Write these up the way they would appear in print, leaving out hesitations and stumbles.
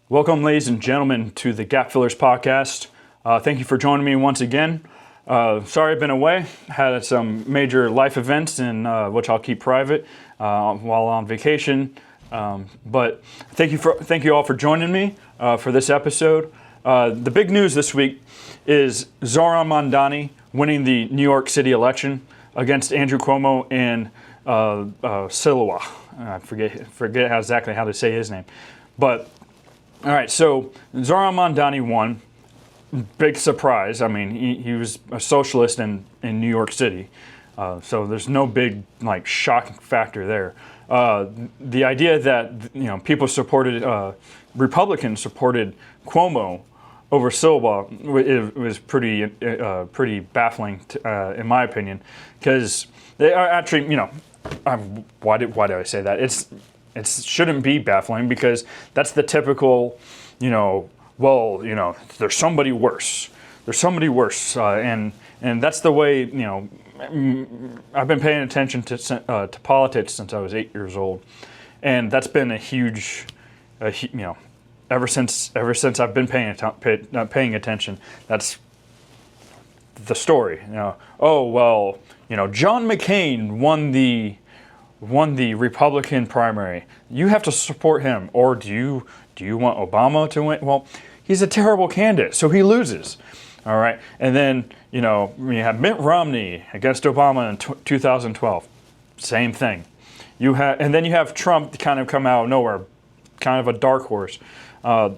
Welcome, ladies and gentlemen, to the Gap Fillers podcast. Thank you for joining me once again. Sorry I've been away. Had some major life events, which I'll keep private while on vacation. But thank you all for joining me for this episode. The big news this week is Zohran Mamdani winning the New York City election against Andrew Cuomo and Silowa. I forget exactly how to say his name, but. All right, so Zohran Mamdani won. Big surprise. I mean, he was a socialist in New York City, so there's no big shock factor there. The idea that people supported Republicans supported Cuomo over Silva was pretty baffling in my opinion, because they are actually why did I say that? It shouldn't be baffling, because that's the typical, there's somebody worse. There's somebody worse, and that's the way, I've been paying attention to politics since I was 8 years old, and that's been a huge, ever since I've been paying attention. That's the story. John McCain won the Republican primary. You have to support him. Or do you want Obama to win? Well, he's a terrible candidate, so he loses. All right. And then, you have Mitt Romney against Obama in 2012. Same thing. And then you have Trump kind of come out of nowhere, kind of a dark horse. I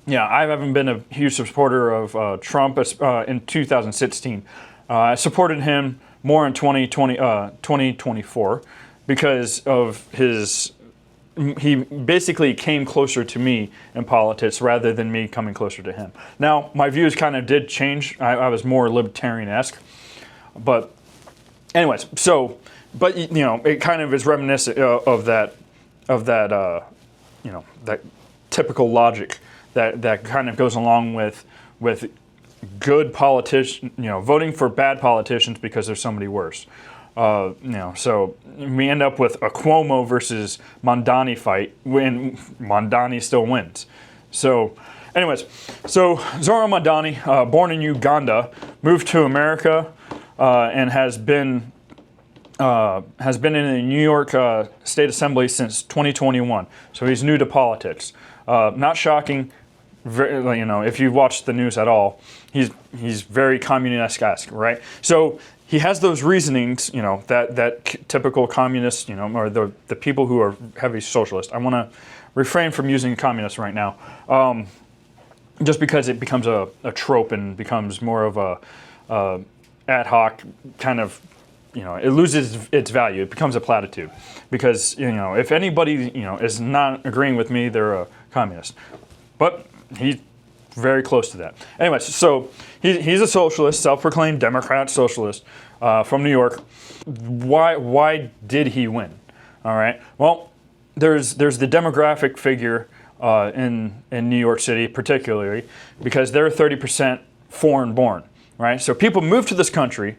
haven't been a huge supporter of Trump in 2016. I supported him more in 2024. Because of he basically came closer to me in politics rather than me coming closer to him. Now, my views kind of did change. I was more libertarian-esque. But anyways, it kind of is reminiscent of that typical logic that kind of goes along with good politicians, voting for bad politicians because there's somebody worse. So we end up with a Cuomo versus Mamdani fight when Mamdani still wins. So, anyways, Zohran Mamdani, born in Uganda, moved to America and has been in the New York State Assembly since 2021. So he's new to politics. Not shocking. If you've watched the news at all, he's very communist-esque, right? So he has those reasonings, that typical communists, or the people who are heavy socialist. I want to refrain from using communist right now, just because it becomes a trope and becomes more of a ad hoc kind of, it loses its value. It becomes a platitude, because if anybody is not agreeing with me, they're a communist. But he's very close to that. Anyways, so he's a socialist, self-proclaimed Democrat socialist from New York. Why did he win? All right. Well, there's the demographic figure in New York City, particularly because they're 30% foreign-born. Right. So people move to this country,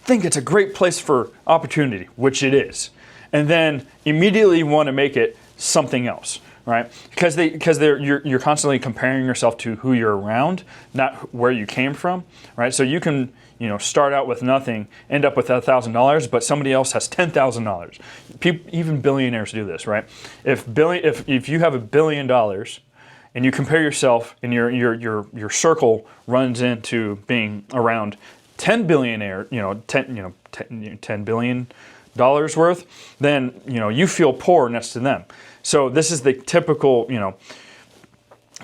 think it's a great place for opportunity, which it is, and then immediately want to make it something else. Right, because you're constantly comparing yourself to who you're around, not where you came from. Right, so you can start out with nothing, end up with $1,000, but somebody else has $10,000. Even billionaires do this, right? If you have $1 billion and you compare yourself, and your circle runs into being around 10 billionaire, $10 billion worth, then you feel poor next to them. So this is the typical,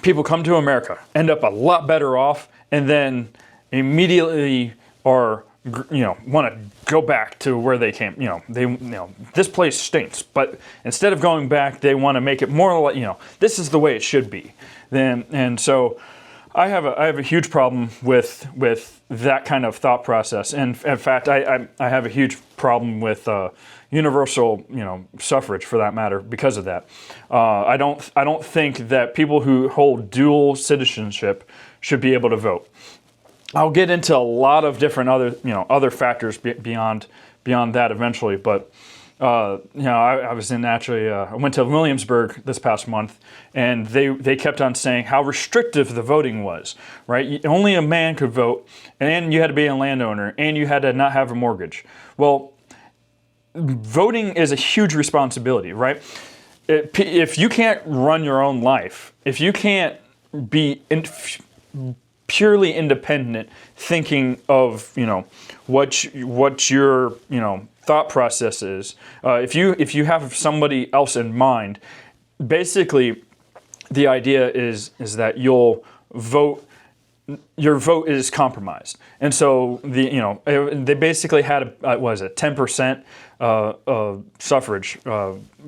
people come to America, end up a lot better off, and then immediately want to go back to where they came. This place stinks, but instead of going back, they want to make it more like, this is the way it should be. And so I have a huge problem with that kind of thought process. And in fact, I have a huge problem with universal, suffrage, for that matter, because of that. I don't think that people who hold dual citizenship should be able to vote. I'll get into a lot of different other factors beyond that eventually, but I was in actually, I went to Williamsburg this past month, and they kept on saying how restrictive the voting was, right? Only a man could vote, and you had to be a landowner, and you had to not have a mortgage. Well, voting is a huge responsibility, right? If you can't run your own life, if you can't be purely independent, thinking of what your thought process is, if you have somebody else in mind, basically the idea is that you'll vote. Your vote is compromised, and so they basically had a 10% suffrage.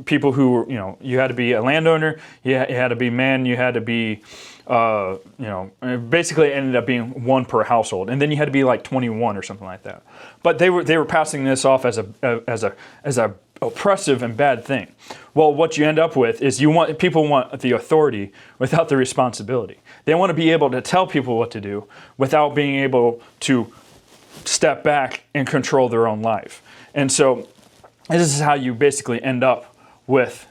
People who were, you had to be a landowner, you had to be man, you had to be, basically it ended up being one per household, and then you had to be like 21 or something like that. But they were passing this off as a oppressive and bad thing. Well, what you end up with is people want the authority without the responsibility. They want to be able to tell people what to do without being able to step back and control their own life. And so this is how you basically end up with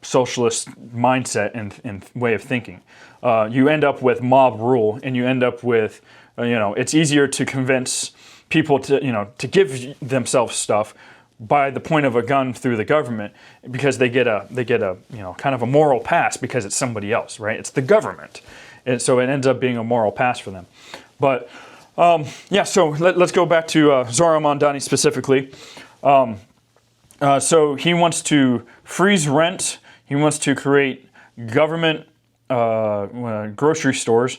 socialist mindset and way of thinking. You end up with mob rule, and you end up with, it's easier to convince people to give themselves stuff by the point of a gun through the government, because they get a kind of a moral pass because it's somebody else, right? It's the government, and so it ends up being a moral pass for them. But so let's go back to Zohran Mamdani specifically. So he wants to freeze rent. He wants to create government grocery stores.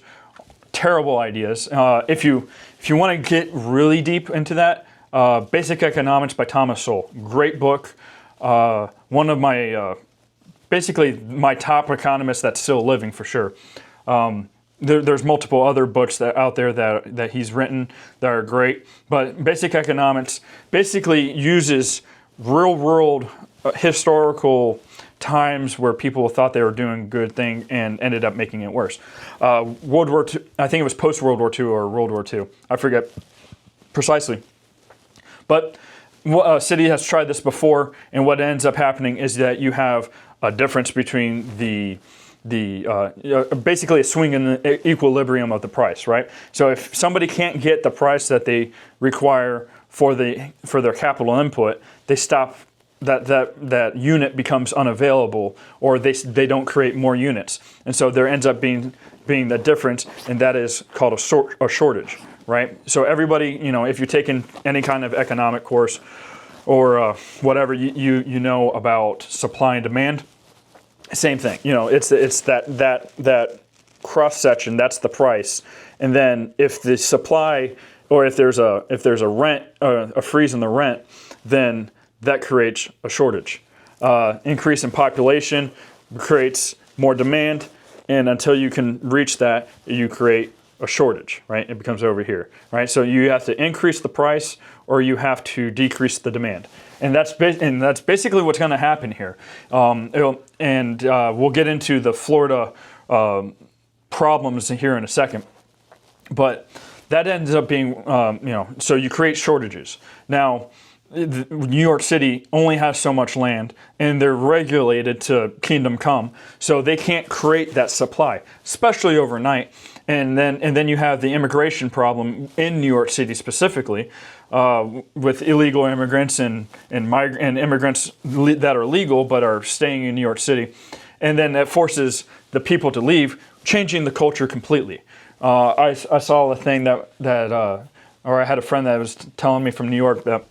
Terrible ideas. If you want to get really deep into that, Basic Economics by Thomas Sowell. Great book. One of my, basically my top economists that's still living for sure. There's multiple other books out there that he's written that are great. But Basic Economics basically uses real world historical times where people thought they were doing a good thing and ended up making it worse. World War II, I think it was post World War II or World War II. I forget precisely. But a city has tried this before, and what ends up happening is that you have a difference between basically a swing in the equilibrium of the price, right? So if somebody can't get the price that they require for their capital input, they stop. That unit becomes unavailable, or they don't create more units, and so there ends up being the difference, and that is called a shortage. Right? So everybody, if you're taking any kind of economic course or whatever, you know about supply and demand. Same thing. It's that cross section. That's the price. And then if the supply, or if there's a rent, a freeze in the rent, then that creates a shortage. Increase in population creates more demand, and until you can reach that, you create a shortage, right? It becomes over here, right? So you have to increase the price, or you have to decrease the demand, and that's basically what's going to happen here. We'll get into the Florida problems here in a second, but that ends up being, so you create shortages. Now, New York City only has so much land, and they're regulated to kingdom come, so they can't create that supply, especially overnight. And then you have the immigration problem in New York City specifically, with illegal immigrants and immigrants that are legal but are staying in New York City, and then that forces the people to leave, changing the culture completely. I saw a thing or I had a friend that was telling me from New York that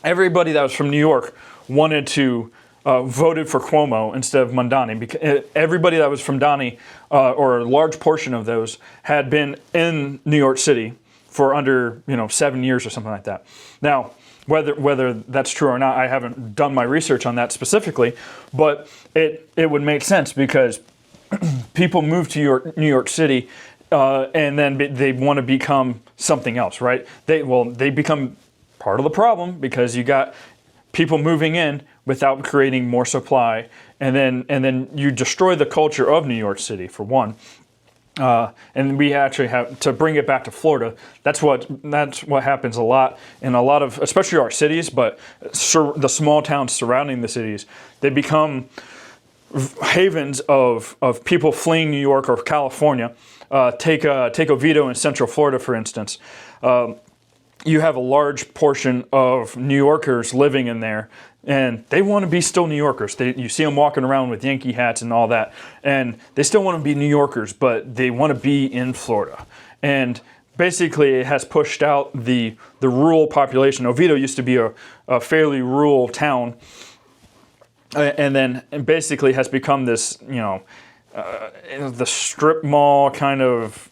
everybody that was from New York wanted to voted for Cuomo instead of Mamdani, because everybody that was from Donnie, or a large portion of those, had been in New York City for under 7 years or something like that. Now, whether that's true or not, I haven't done my research on that specifically, but it would make sense, because people move to New York City, and then they want to become something else, right? They become part of the problem, because you got people moving in without creating more supply, and then you destroy the culture of New York City, for one. And we actually have to bring it back to Florida. That's what happens a lot in a lot of, especially our cities, but the small towns surrounding the cities. They become havens of people fleeing New York or California. Take Oviedo in Central Florida, for instance. You have a large portion of New Yorkers living in there, and they want to be still New Yorkers. You see them walking around with Yankee hats and all that, and they still want to be New Yorkers, but they want to be in Florida. And basically, it has pushed out the rural population. Oviedo used to be a fairly rural town, and then basically has become this, the strip mall kind of,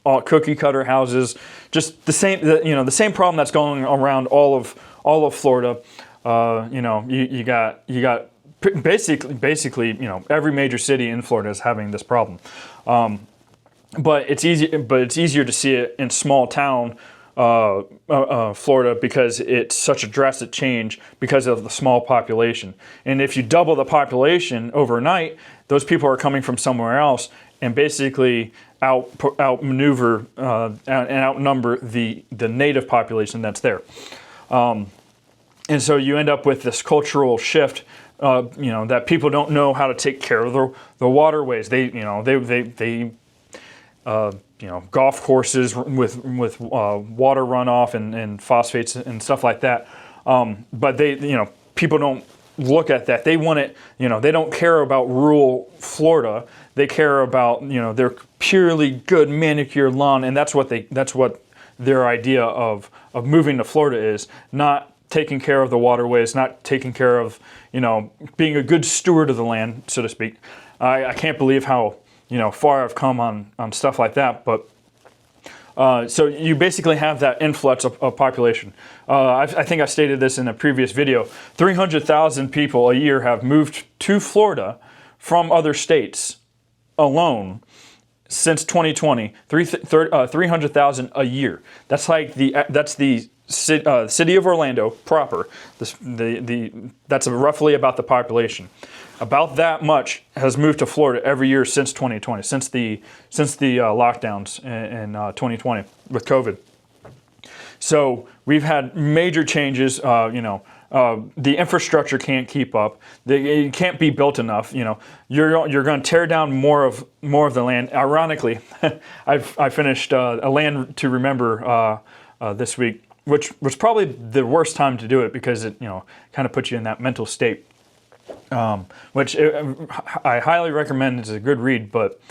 all cookie cutter houses, just the same problem that's going around all of Florida. You got basically every major city in Florida is having this problem. But it's easier to see it in small town Florida because it's such a drastic change because of the small population. And if you double the population overnight, those people are coming from somewhere else and basically outmaneuver and outnumber the native population that's there. And so you end up with this cultural shift, that people don't know how to take care of the waterways. They golf courses with water runoff and phosphates and stuff like that. But people don't look at that. They want it, they don't care about rural Florida. They care about, their purely good manicured lawn. And that's what their idea of moving to Florida is, not taking care of the waterways, not taking care of, being a good steward of the land, so to speak. I can't believe how, far I've come on stuff like that. But so you basically have that influx of population. I think I stated this in a previous video. 300,000 people a year have moved to Florida from other states alone since 2020. 300,000 a year. That's like the city of Orlando proper. That's roughly about the population. About that much has moved to Florida every year since 2020, since the lockdowns in 2020 with COVID. So we've had major changes. The infrastructure can't keep up. It can't be built enough. You're going to tear down more of the land. Ironically, I finished A Land to Remember this week, which was probably the worst time to do it because it kind of puts you in that mental state. Which I highly recommend. It's a good read, but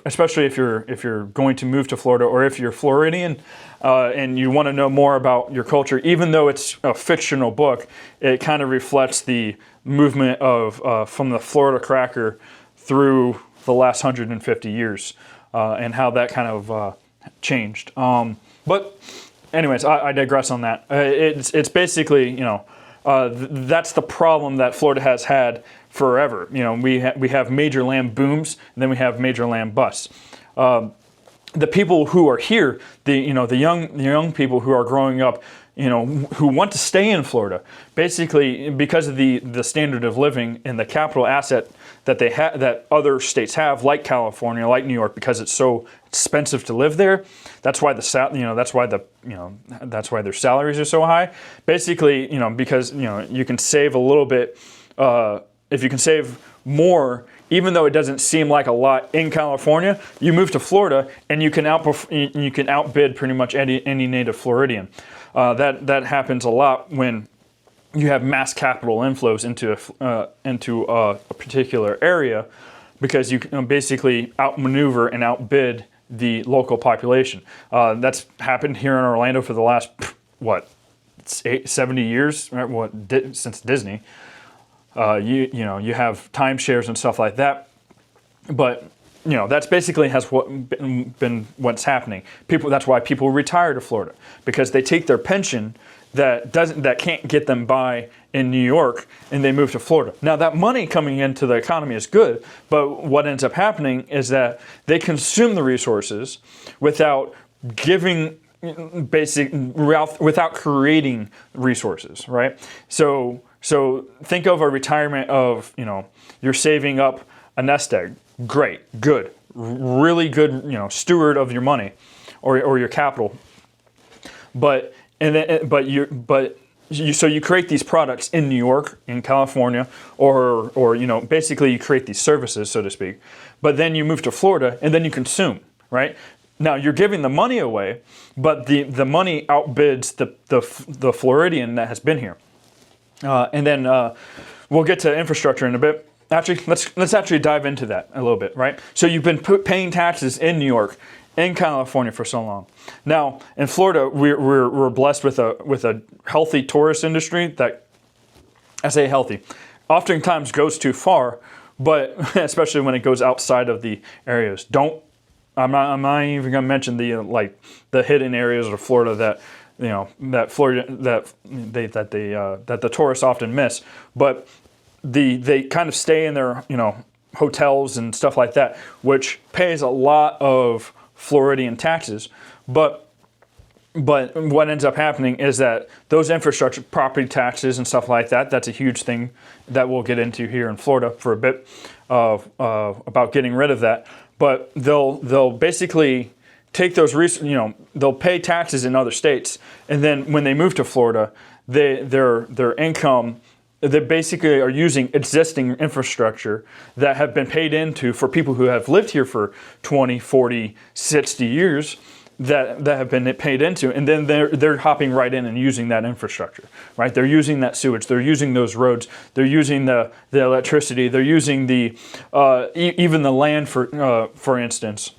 especially if you're going to move to Florida or if you're Floridian and you want to know more about your culture, even though it's a fictional book, it kind of reflects the movement of from the Florida cracker through the last 150 years and how that kind of changed. But anyways, I digress on that. It's basically that's the problem that Florida has had forever. We have major land booms, and then we have major land busts. The people who are here, the young people who are growing up, who want to stay in Florida, basically because of the standard of living and the capital asset that they have, that other states have, like California, like New York, because it's so expensive to live there. That's why that's why their salaries are so high. Basically, because you can save a little bit. If you can save more, even though it doesn't seem like a lot in California, you move to Florida and you can outbid pretty much any native Floridian. That happens a lot when you have mass capital inflows into a particular area, because you can basically outmaneuver and outbid the local population. That's happened here in Orlando for the last 70 years, since Disney. You have timeshares and stuff like that, but that's basically been what's happening. That's why people retire to Florida, because they take their pension that can't get them by in New York, and they move to Florida. Now that money coming into the economy is good, but what ends up happening is that they consume the resources without without creating resources, right? So think of a retirement of, you're saving up a nest egg. Great, good. really good, steward of your money or your capital. But you create these products in New York, in California, or basically you create these services, so to speak. But then you move to Florida and then you consume, right? Now you're giving the money away, but the money outbids the Floridian that has been here. And then we'll get to infrastructure in a bit. Actually, let's actually dive into that a little bit, right? So you've been paying taxes in New York, in California for so long. Now in Florida, we're blessed with a healthy tourist industry that, I say healthy, oftentimes goes too far, but especially when it goes outside of the areas. I'm not even going to mention the hidden areas of Florida that the tourists often miss, but they kind of stay in their hotels and stuff like that, which pays a lot of Floridian taxes. But what ends up happening is that those infrastructure, property taxes and stuff like that, that's a huge thing that we'll get into here in Florida for a bit about getting rid of that. But they'll basically take those they'll pay taxes in other states, and then when they move to Florida, their income, they basically are using existing infrastructure that have been paid into for people who have lived here for 20, 40, 60 years that have been paid into, and then they're hopping right in and using that infrastructure, right? They're using that sewage, they're using those roads, they're using the electricity, they're using even the land for instance.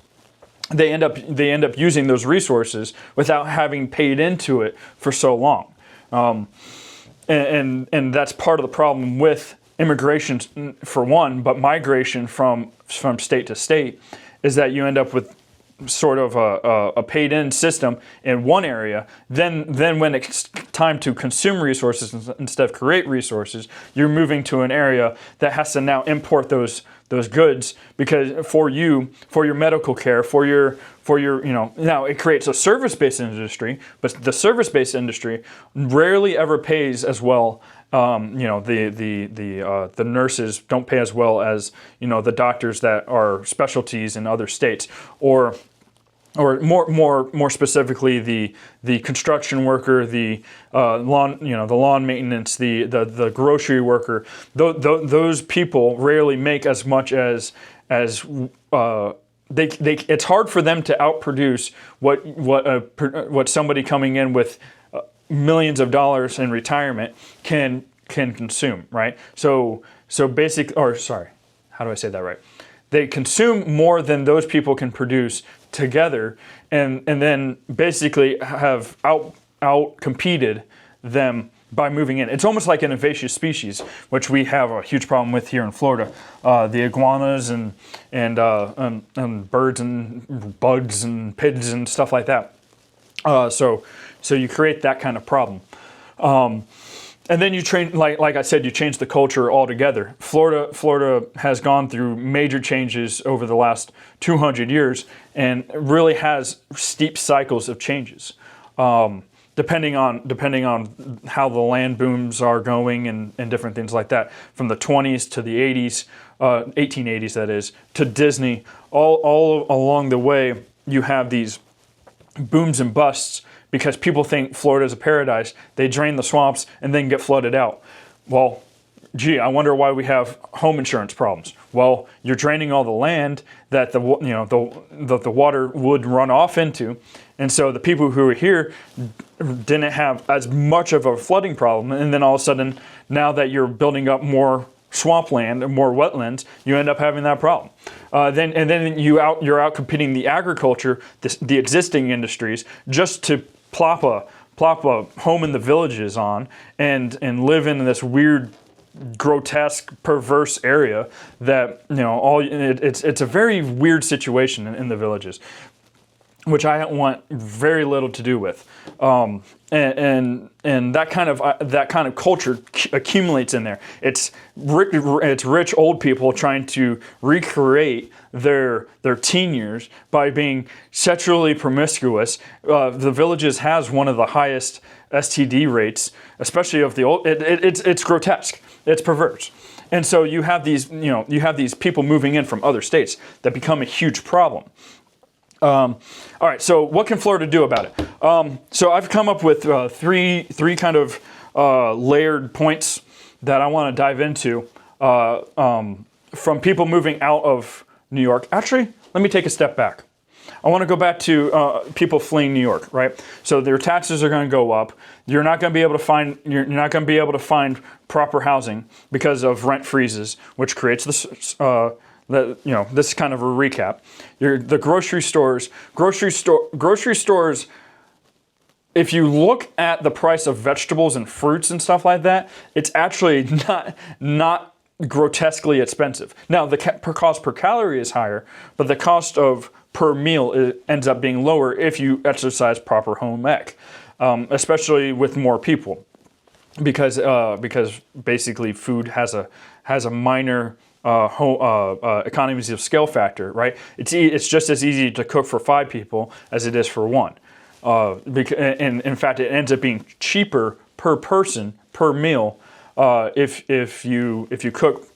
They end up using those resources without having paid into it for so long. And that's part of the problem with immigration, for one, but migration from state to state is that you end up with sort of a paid-in system in one area. Then when it's time to consume resources instead of create resources, you're moving to an area that has to now import those goods because for your medical care, for your now it creates a service-based industry, but the service-based industry rarely ever pays as well. The nurses don't pay as well as the doctors that are specialties in other states, or more specifically the construction worker, the lawn maintenance, the grocery worker. Those people rarely make as much as it's hard for them to outproduce what somebody coming in with millions of dollars in retirement can consume, right? So basic, or sorry, how do I say that right? They consume more than those people can produce together, and then basically have out competed them by moving in. It's almost like an invasive species, which we have a huge problem with here in Florida. The iguanas and birds and bugs and pigs and stuff like that. So you create that kind of problem. And then you like I said, you change the culture altogether. Florida has gone through major changes over the last 200 years and really has steep cycles of changes. Depending on how the land booms are going and different things like that, from the 20s to the 80s, 1880s that is, to Disney, all along the way you have these booms and busts because people think Florida is a paradise. They drain the swamps and then get flooded out. Well, gee, I wonder why we have home insurance problems. Well, you're draining all the land that the water would run off into, and so the people who are here didn't have as much of a flooding problem. And then all of a sudden, now that you're building up more swampland and more wetlands, you end up having that problem. Then you're out competing the agriculture, the existing industries, just to plop a home in the villages on and live in this weird, grotesque, perverse area that it's a very weird situation in the villages, which I want very little to do with, and that kind of culture accumulates in there. It's rich old people trying to recreate their teen years by being sexually promiscuous. The villages has one of the highest STD rates, especially of the old. It's grotesque. It's perverse. And so you have these people moving in from other states that become a huge problem. All right, so what can Florida do about it? So I've come up with three kind of layered points that I want to dive into from people moving out of New York. Actually, let me take a step back. I want to go back to people fleeing New York, right? So their taxes are going to go up. You're not going to be able to find proper housing because of rent freezes, which creates this. This is kind of a recap. The grocery stores. If you look at the price of vegetables and fruits and stuff like that, it's actually not grotesquely expensive. Now the cost per calorie is higher, but the cost of per meal ends up being lower if you exercise proper home ec, especially with more people, because basically food has a minor economies of scale factor, right? It's just as easy to cook for 5 people as it is for 1. And in fact, it ends up being cheaper per person per meal if you cook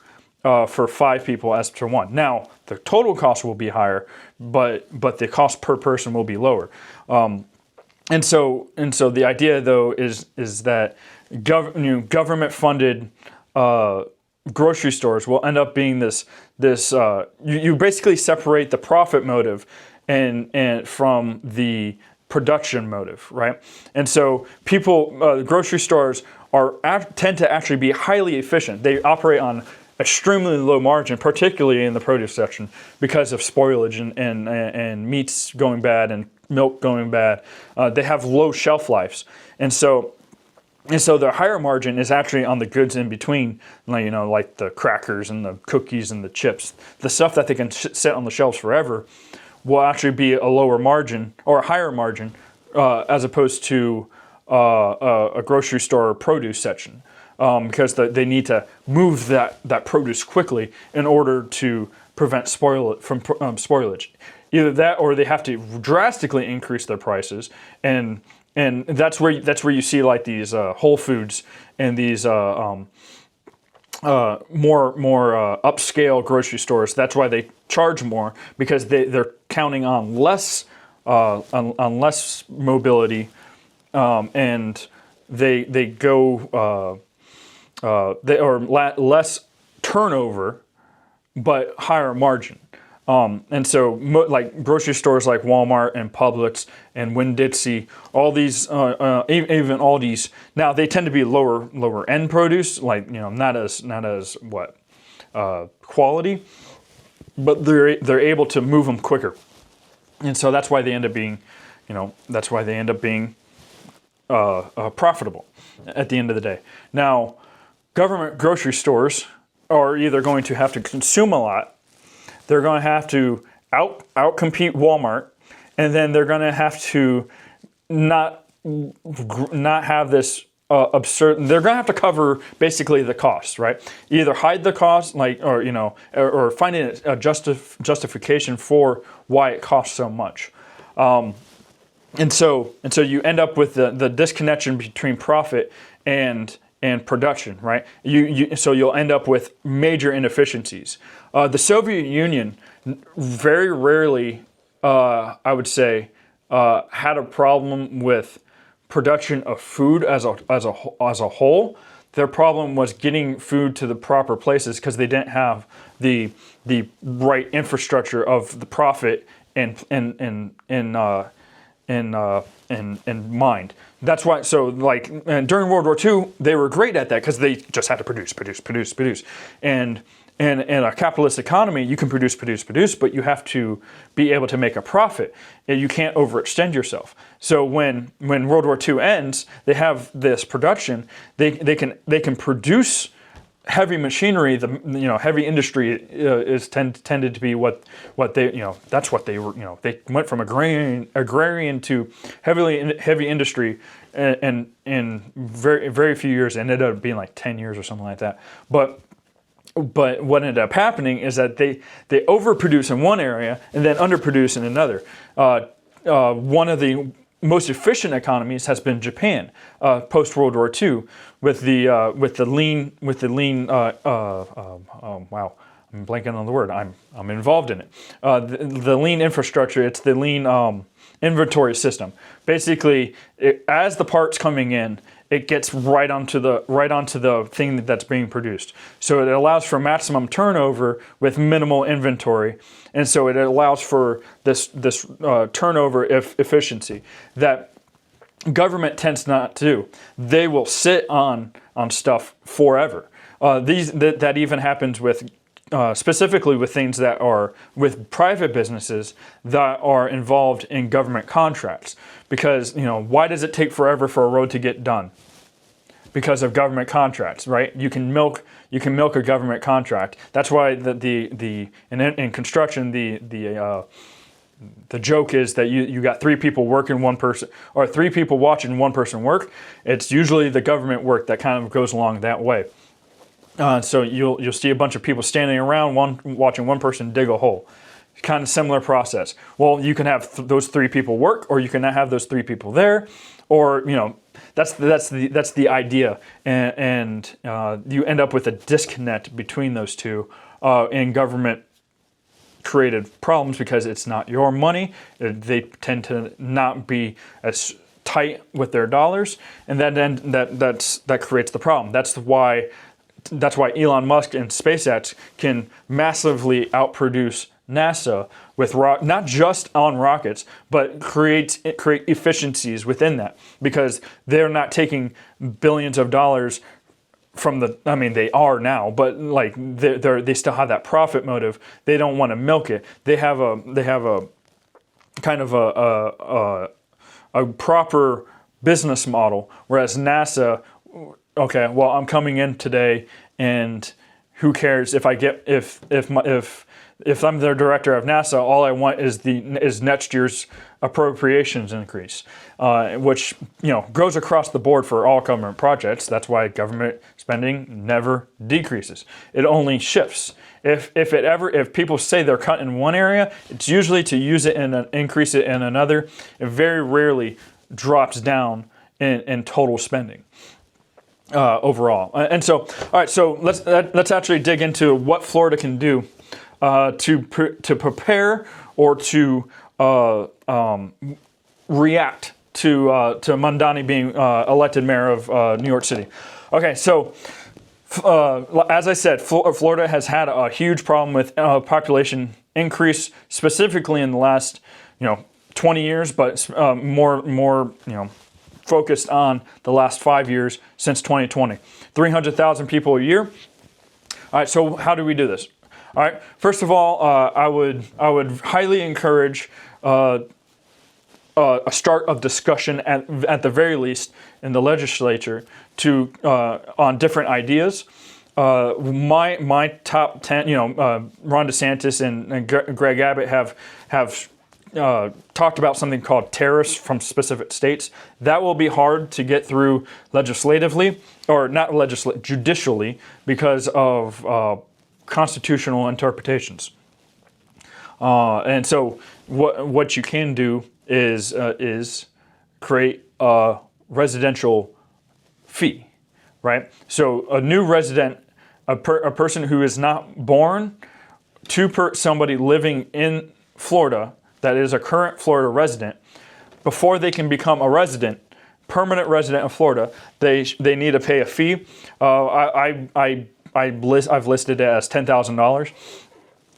for 5 people as to 1. Now the total cost will be higher, but the cost per person will be lower. And so the idea though is that government funded grocery stores will end up being this you basically separate the profit motive and from the production motive, right? And so grocery stores tend to actually be highly efficient. They operate on extremely low margin, particularly in the produce section, because of spoilage and meats going bad and milk going bad. They have low shelf lives, and so their higher margin is actually on the goods in between, like the crackers and the cookies and the chips. The stuff that they can sit on the shelves forever will actually be a lower margin or a higher margin as opposed to a grocery store produce section, because they need to move that produce quickly in order to prevent spoilage. Either that, or they have to drastically increase their prices, and that's where you see like these Whole Foods and these more upscale grocery stores. That's why they charge more, because they're counting on less mobility, and they go they are less turnover, but higher margin. And so like grocery stores like Walmart and Publix and Winn-Dixie, all these, even Aldi's, now they tend to be lower end produce, like, not as quality, but they're able to move them quicker. And so that's why they end up being, profitable at the end of the day. Now, government grocery stores are either going to have to consume a lot, they're going to have to outcompete Walmart, and then they're going to have to not have this absurd. They're going to have to cover basically the costs, right? Either hide the cost, or finding a justification for why it costs so much. And so you end up with the disconnection between profit and production, right? So you'll end up with major inefficiencies. The Soviet Union very rarely, I would say, had a problem with production of food as a whole. Their problem was getting food to the proper places because they didn't have the right infrastructure of the profit in mind. That's why. So and during World War II, they were great at that because they just had to produce. And in a capitalist economy, you can produce, but you have to be able to make a profit. And you can't overextend yourself. So when World War II ends, they have this production. They can produce heavy machinery. Heavy industry is tended to be what they that's what they were. They went from agrarian to heavy industry, and in very very few years. It ended up being like 10 years or something like that. But what ended up happening is that they overproduce in one area and then underproduce in another. One of the most efficient economies has been Japan post World War II with the lean wow, I'm blanking on the word. I'm involved in it. The lean infrastructure. It's the lean inventory system. Basically, as the parts coming in, it gets right onto the thing that's being produced. So it allows for maximum turnover with minimal inventory, and so it allows for this turnover efficiency that government tends not to do. They will sit on stuff forever. That even happens with specifically with things that are with private businesses that are involved in government contracts. Because why does it take forever for a road to get done? Because of government contracts, right? You can milk a government contract. That's why in construction the joke is that you got 3 people working, 1 person, or 3 people watching, 1 person work. It's usually the government work that kind of goes along that way. So you'll see a bunch of people standing around watching 1 person dig a hole. Kind of similar process. Well, you can have those 3 people work, or you can not have those 3 people there, or that's the idea, and you end up with a disconnect between those two, and government created problems because it's not your money. They tend to not be as tight with their dollars, and that creates the problem. That's why Elon Musk and SpaceX can massively outproduce NASA with not just on rockets, but create efficiencies within that, because they're not taking billions of dollars from they are now, but like they still have that profit motive. They don't want to milk it. They have a kind of a proper business model, whereas NASA, okay, well, I'm coming in today, and who cares if I get if I'm the director of NASA, all I want is next year's appropriations increase, which goes across the board for all government projects. That's why government spending never decreases; it only shifts. If people say they're cutting in one area, it's usually to use it and increase it in another. It very rarely drops down in total spending. Overall, and so all right. So let's actually dig into what Florida can do to prepare or to react to Mamdani being elected mayor of New York City. Okay, so as I said, Florida has had a huge problem with population increase, specifically in the last 20 years, but more focused on the last 5 years since 2020. 300,000 people a year. All right, so how do we do this? All right, first of all, I would highly encourage a start of discussion at the very least in the legislature on different ideas. My top 10, Ron DeSantis and Greg Abbott have talked about something called tariffs from specific states. That will be hard to get through legislatively, or not judicially, because of constitutional interpretations. And so what you can do is create a residential fee, right? So a new resident, a person who is not born to somebody living in Florida that is a current Florida resident, before they can become a permanent resident of Florida, they need to pay a fee. I've listed it as $10,000.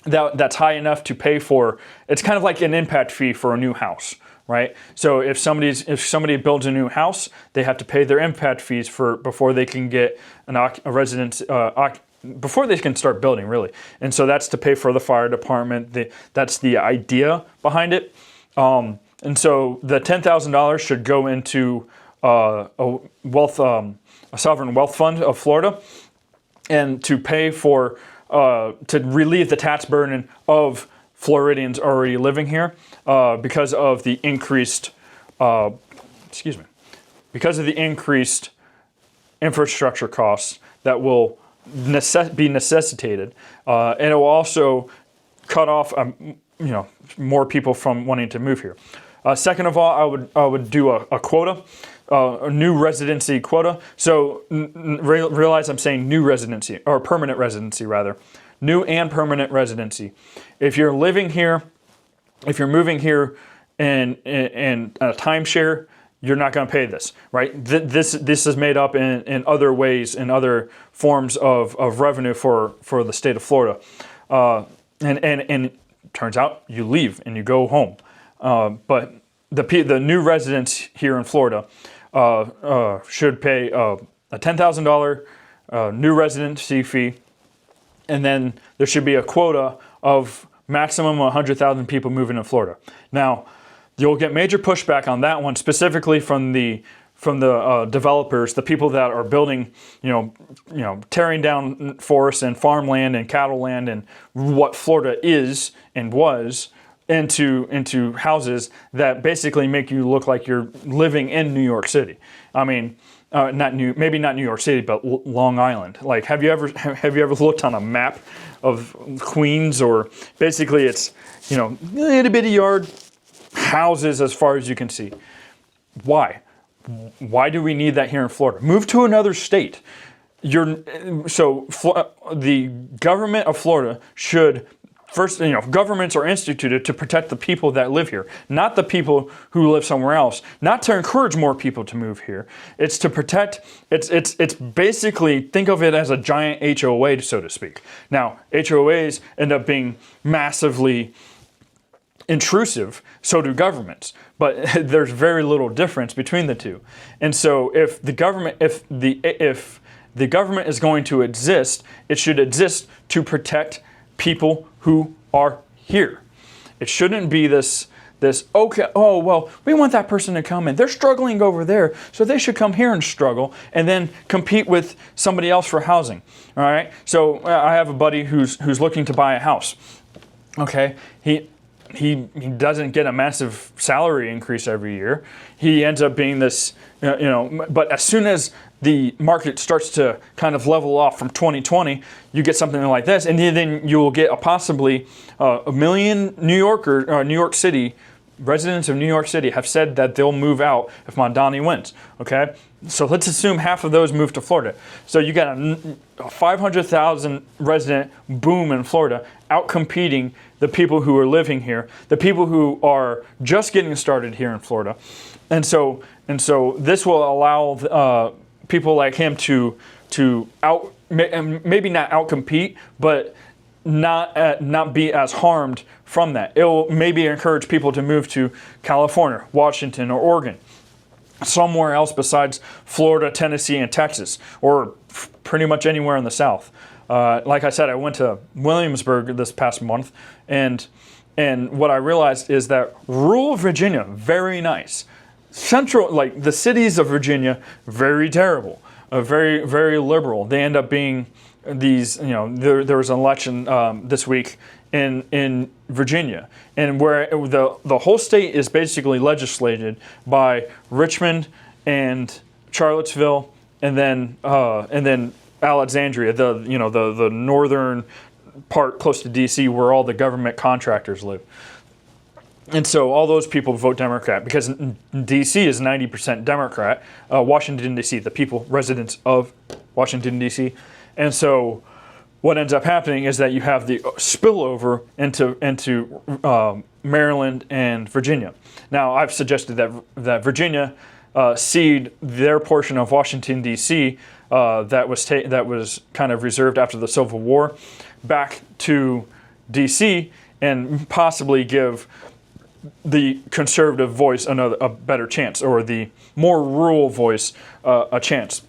That's high enough to pay for. It's kind of like an impact fee for a new house, right? So if somebody builds a new house, they have to pay their impact fees before they can get a residence. Before they can start building, really. And so that's to pay for the fire department. That's the idea behind it. And so the $10,000 should go into a sovereign wealth fund of Florida, and to pay for, to relieve the tax burden of Floridians already living here because of the increased, infrastructure costs that will be necessitated, and it will also cut off more people from wanting to move here. Second of all, I would do a quota, a new residency quota. So realize I'm saying new residency, or permanent residency rather, new and permanent residency. If you're living here, if you're moving here in a timeshare, you're not going to pay this, right? This is made up in other ways, in other forms of revenue for the state of Florida. And turns out you leave and you go home. But the new residents here in Florida should pay a $10,000 new residency fee, and then there should be a quota of maximum 100,000 people moving to Florida. Now, you'll get major pushback on that one, specifically from the developers, the people that are building, tearing down forests and farmland and cattle land and what Florida is and was into houses that basically make you look like you're living in New York City. I mean, maybe not New York City, but Long Island. Like, have you ever looked on a map of Queens? Or basically, it's itty bitty yard, houses as far as you can see. Why? Why do we need that here in Florida? Move to another state. The government of Florida should first, governments are instituted to protect the people that live here, not the people who live somewhere else. Not to encourage more people to move here. It's to protect. It's basically, think of it as a giant HOA, so to speak. Now, HOAs end up being massively intrusive, so do governments, but there's very little difference between the two. And so if the government is going to exist, it should exist to protect people who are here. It shouldn't be this okay, oh well, we want that person to come in. They're struggling over there, so they should come here and struggle and then compete with somebody else for housing. All right? So I have a buddy who's looking to buy a house. Okay? He doesn't get a massive salary increase every year. He ends up being this, but as soon as the market starts to kind of level off from 2020, you get something like this, and then you will get possibly a million New York City residents of New York City have said that they'll move out if Mamdani wins. Okay, so let's assume half of those move to Florida. So you got a 500,000 resident boom in Florida, out competing the people who are living here, the people who are just getting started here in Florida, and so this will allow people like him to maybe not outcompete, but not be as harmed from that. It will maybe encourage people to move to California, Washington, or Oregon, somewhere else besides Florida, Tennessee, and Texas, or pretty much anywhere in the South. Like I said, I went to Williamsburg this past month, and what I realized is that rural Virginia, very nice. Central, like the cities of Virginia, very terrible, very, very liberal. They end up being these, there was an election this week in Virginia, and where the whole state is basically legislated by Richmond and Charlottesville, and then Alexandria, the northern part close to DC, where all the government contractors live. And so all those people vote Democrat because DC is 90% Democrat. Washington, D.C., the people, residents of Washington, D.C. And so what ends up happening is that you have the spillover into Maryland and Virginia. Now, I've suggested that Virginia cede their portion of Washington, D.C. That was kind of reserved after the Civil War back to D.C. and possibly give the conservative voice a better chance, or the more rural voice a chance.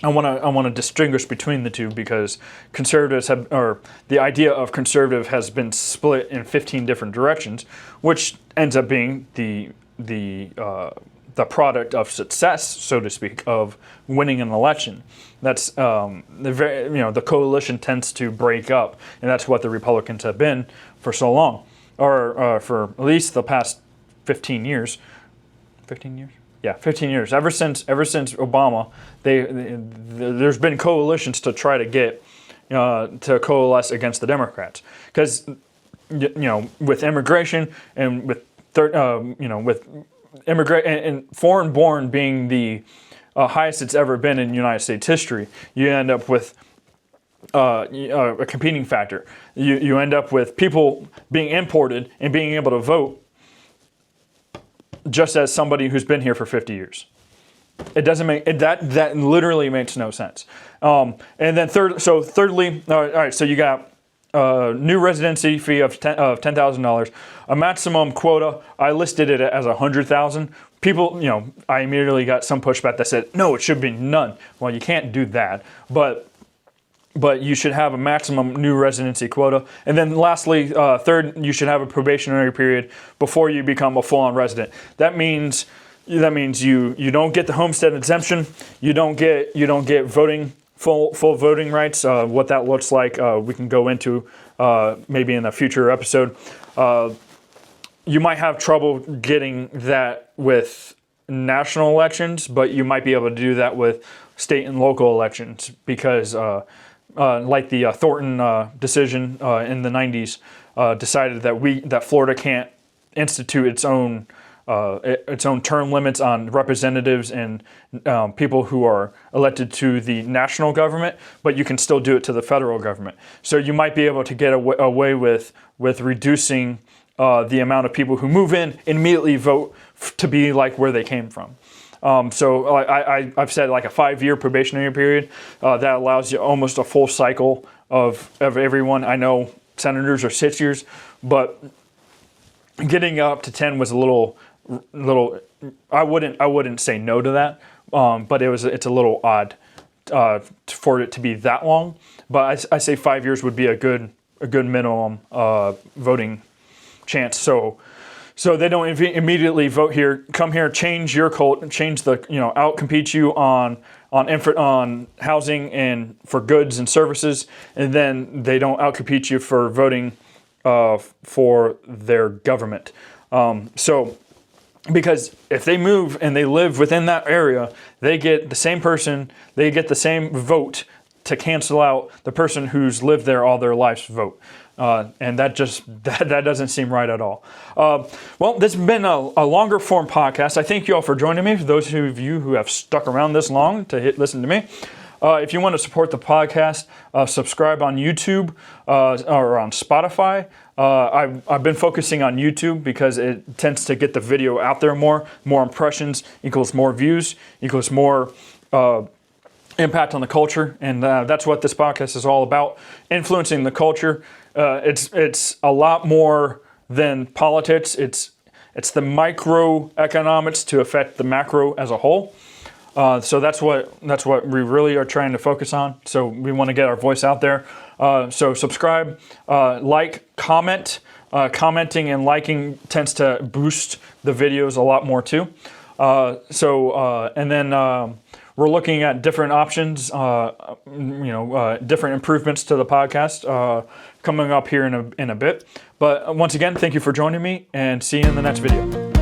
I want to distinguish between the two, because conservatives the idea of conservative has been split in 15 different directions, which ends up being the product of success, so to speak, of winning an election. That's the coalition tends to break up, and that's what the Republicans have been for so long. Or for at least the past 15 years. 15 years? Yeah, 15 years. Ever since Obama, there's been coalitions to try to get to coalesce against the Democrats. Because with immigration and with with immigrant and foreign-born being the highest it's ever been in United States history, you end up with a competing factor. You end up with people being imported and being able to vote just as somebody who's been here for 50 years. It doesn't make that literally makes no sense. And then thirdly, all right. So you got new residency fee of $10,000, a maximum quota. I listed it as 100,000. People, I immediately got some pushback that said, no, it should be none. Well, you can't do that, but you should have a maximum new residency quota. And then lastly, third, you should have a probationary period before you become a full-on resident. That means you don't get the homestead exemption. You don't get voting full voting rights. What that looks like, we can go into maybe in a future episode. You might have trouble getting that with national elections, but you might be able to do that with state and local elections because, like the Thornton decision in the 90s, decided that Florida can't institute its own term limits on representatives and people who are elected to the national government, but you can still do it to the federal government. So you might be able to get away with reducing the amount of people who move in and immediately vote to be like where they came from. So I've said like a 5-year probationary period that allows you almost a full cycle of everyone. I know senators are 6 years, but getting up to 10 was a little. I wouldn't say no to that, but it's a little odd for it to be that long. But I say 5 years would be a good minimum voting chance. So they don't immediately vote here, come here, change the outcompete you on housing and for goods and services, and then they don't outcompete you for voting for their government. Because if they move and they live within that area, they get the same person, they get the same vote to cancel out the person who's lived there all their life's vote. And that doesn't seem right at all. Well, this has been a longer form podcast. I thank you all for joining me. For those of you who have stuck around this long to listen to me. If you want to support the podcast, subscribe on YouTube or on Spotify. I've been focusing on YouTube because it tends to get the video out there more. More impressions equals more views equals more impact on the culture, and that's what this podcast is all about: influencing the culture. It's a lot more than politics. It's the microeconomics to affect the macro as a whole. So that's what we really are trying to focus on. So we want to get our voice out there. So subscribe, like, comment. Commenting and liking tends to boost the videos a lot more too. And then we're looking at different options, different improvements to the podcast coming up here in a bit. But once again, thank you for joining me, and see you in the next video.